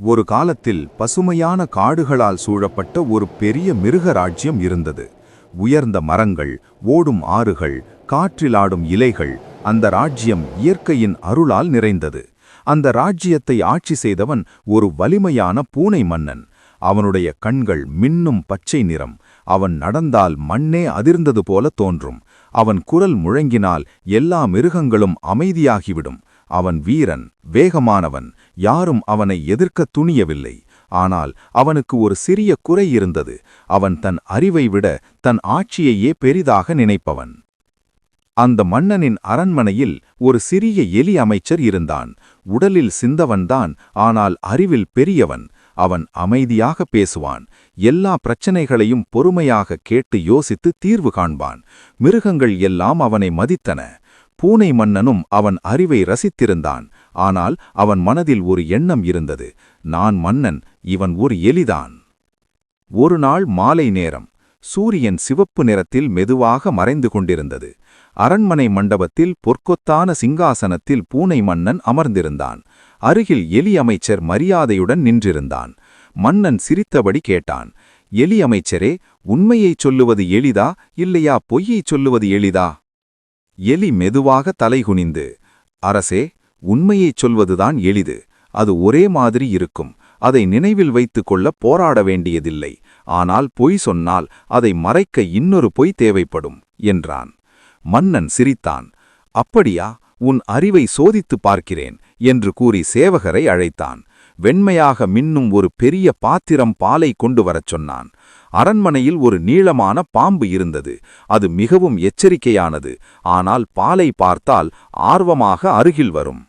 ஒரு காலத்தில் பசுமையான காடுகளால் சூழப்பட்ட ஒரு பெரிய மிருக ராஜ்யம் இருந்தது. உயர்ந்த மரங்கள், ஓடும் ஆறுகள், காற்றிலாடும் இலைகள், அந்த ராஜ்யம் இயற்கையின் அருளால் நிறைந்தது. அந்த ராஜ்யத்தை ஆட்சி செய்தவன் ஒரு வலிமையான பூனை மன்னன். அவனுடைய கண்கள் மின்னும் பச்சை நிறம். அவன் நடந்தால் மண்ணே அதிர்ந்தது போல தோன்றும். அவன் குரல் முழங்கினால் எல்லா மிருகங்களும் அமைதியாகிவிடும். அவன் வீரன், வேகமானவன், யாரும் அவனை எதிர்க்க துணியவில்லை. ஆனால் அவனுக்கு ஒரு சிறிய குறை இருந்தது. அவன் தன் அறிவை விட தன் ஆட்சியையே பெரிதாக நினைப்பவன். அந்த மன்னனின் அரண்மனையில் ஒரு சிறிய எலி அமைச்சர் இருந்தான். உடலில் சிந்தவன்தான், ஆனால் அறிவில் பெரியவன். அவன் அமைதியாக பேசுவான். எல்லா பிரச்சனைகளையும் பொறுமையாக கேட்டு யோசித்து தீர்வு காண்பான். மிருகங்கள் எல்லாம் அவனை மதித்தன. பூனை மன்னனும் அவன் அறிவை ரசித்திருந்தான். ஆனால் அவன் மனதில் ஒரு எண்ணம் இருந்தது. நான் மன்னன், இவன் ஒரு எலிதான். ஒரு நாள் மாலை நேரம். சூரியன் சிவப்பு நிறத்தில் மெதுவாக மறைந்து கொண்டிருந்தது. அரண்மனை மண்டபத்தில் பொற்கொத்தான சிங்காசனத்தில் பூனை மன்னன் அமர்ந்திருந்தான். அருகில் எலி அமைச்சர் மரியாதையுடன் நின்றிருந்தான். மன்னன் சிரித்தபடி கேட்டான், எலி அமைச்சரே, உண்மையைச் சொல்லுவது எளிதா இல்லையா பொய்யைச் சொல்லுவது எளிதா? எலி மெதுவாக தலைகுனிந்து, அரசே, உண்மையைச் சொல்வதுதான் எளிது. அது ஒரே மாதிரி இருக்கும். அதை நினைவில் வைத்துக் கொள்ள போராட வேண்டியதில்லை. ஆனால் பொய் சொன்னால் அதை மறைக்க இன்னொரு பொய் தேவைப்படும் என்றான். மன்னன் சிரித்தான். அப்படியா, உன் அறிவை சோதித்துப் பார்க்கிறேன் என்று கூறி சேவகரை அழைத்தான். வெண்மையாக மின்னும் ஒரு பெரிய பாத்திரம் பாலை கொண்டு வரச் சொன்னான். அரண்மனையில் ஒரு நீளமான பாம்பு இருந்தது. அது மிகவும் எச்சரிக்கையானது. ஆனால் பாலை பார்த்தால் ஆர்வமாக அருகில் வரும்.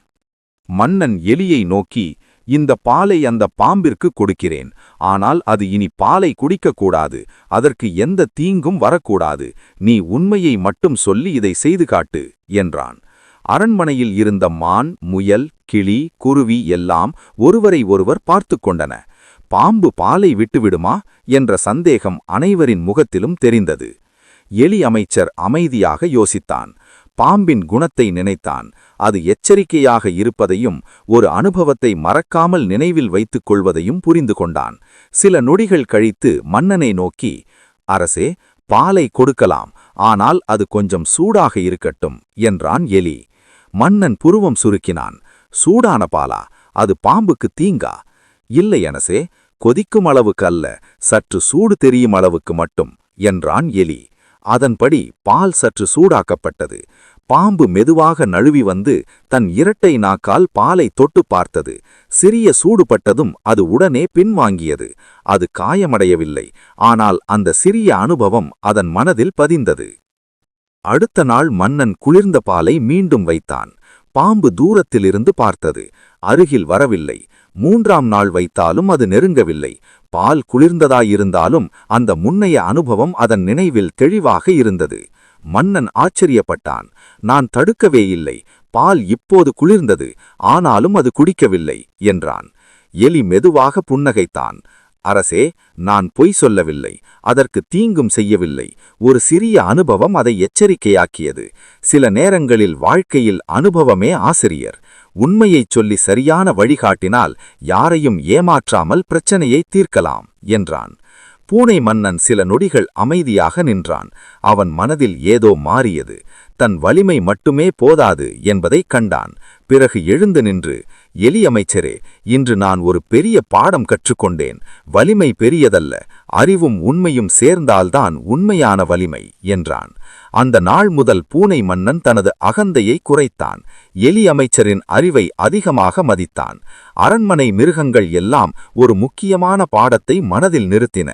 மன்னன் எலியை நோக்கி, இந்த பாலை அந்த பாம்பிற்கு கொடுக்கிறேன். ஆனால் அது இனி பாலை குடிக்கக்கூடாது. அதற்கு எந்த தீங்கும் வரக்கூடாது. நீ உண்மையை மட்டும் சொல்லி இதை செய்து காட்டு என்றான். அரண்மனையில் இருந்த மான், முயல், கிளி, குருவி எல்லாம் ஒருவரை ஒருவர் பார்த்து கொண்டன. பாம்பு பாலை விட்டுவிடுமா என்ற சந்தேகம் அனைவரின் முகத்திலும் தெரிந்தது. எலி அமைச்சர் அமைதியாக யோசித்தான். பாம்பின் குணத்தை நினைத்தான். அது எச்சரிக்கையாக இருப்பதையும் ஒரு அனுபவத்தை மறக்காமல் நினைவில் வைத்துக் கொள்வதையும் புரிந்து கொண்டான். சில நொடிகள் கழித்து மன்னனை நோக்கி, அரசே, பாலை கொடுக்கலாம். ஆனால் அது கொஞ்சம் சூடாக இருக்கட்டும் என்றான் எலி. மன்னன் புருவம் சுருக்கினான். சூடான பாலா? அது பாம்புக்கு தீங்கா? இல்லை அரசே, கொதிக்கும் அளவுக்கு அல்ல, சற்று சூடு தெரியும் அளவுக்கு மட்டும் என்றான் எலி. அதன்படி பால் சற்று சூடாக்கப்பட்டது. பாம்பு மெதுவாக நழுவி வந்து தன் இரட்டை நாக்கால் பாலை தொட்டு பார்த்தது. சிறிய சூடுபட்டதும் அது உடனே பின்வாங்கியது. அது காயமடையவில்லை. ஆனால் அந்த சிறிய அனுபவம் அதன் மனதில் பதிந்தது. அடுத்த நாள் மன்னன் குளிர்ந்த பாலை மீண்டும் வைத்தான். பாம்பு தூரத்திலிருந்து பார்த்தது. அருகில் வரவில்லை. 3ஆம் நாள் வைத்தாலும் அது நெருங்கவில்லை. பால் குளிர்ந்ததாயிருந்தாலும் அந்த முன்னைய அனுபவம் அதன் நினைவில் தெளிவாக இருந்தது. மன்னன் ஆச்சரியப்பட்டான். நான் தடுக்கவே இல்லை. பால் இப்போது குளிர்ந்தது. ஆனாலும் அது குடிக்கவில்லை என்றான். எலி மெதுவாக புன்னகைத்தான். அரசே, நான் பொய் சொல்லவில்லை. அதற்கு தீங்கும் செய்யவில்லை. ஒரு சிறிய அனுபவம் அதை எச்சரிக்கையாக்கியது. சில நேரங்களில் வாழ்க்கையில் அனுபவமே ஆசிரியர். உண்மையைச் சொல்லி சரியான வழிகாட்டினால் யாரையும் ஏமாற்றாமல் பிரச்சனையை தீர்க்கலாம் என்றான். பூனை மன்னன் சில நொடிகள் அமைதியாக நின்றான். அவன் மனதில் ஏதோ மாறியது. தன் வலிமை மட்டுமே போதாது என்பதை கண்டான். பிறகு எழுந்து நின்று, எலி அமைச்சரே, இன்று நான் ஒரு பெரிய பாடம் கற்றுக்கொண்டேன். வலிமை பெரியதல்ல, அறிவும் உண்மையும் சேர்ந்தால்தான் உண்மையான வலிமை என்றான். அந்த நாள் முதல் பூனை மன்னன் தனது அகந்தையை குறைத்தான். எலி அமைச்சரின் அறிவை அதிகமாக மதித்தான். அரண்மனை மிருகங்கள் எல்லாம் ஒரு முக்கியமான பாடத்தை மனதில் நிறுத்தின.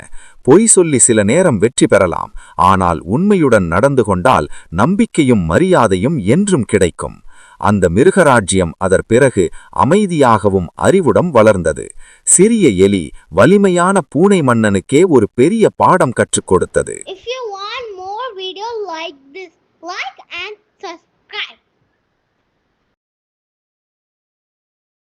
பொய் சொல்லி சில நேரம் வெற்றி பெறலாம். ஆனால் உண்மையுடன் நடந்து கொண்டால் நம்பிக்கையும் மரியாதையும் என்றும் கிடைக்கும். அந்த மிருகராஜ்யம் அதற் பிறகு அமைதியாகவும் அறிவுடன் வளர்ந்தது. சிறிய எலி வலிமையான பூனை மன்னனுக்கே ஒரு பெரிய பாடம் கற்றுக் கொடுத்தது. If you want more videos like this, like and subscribe.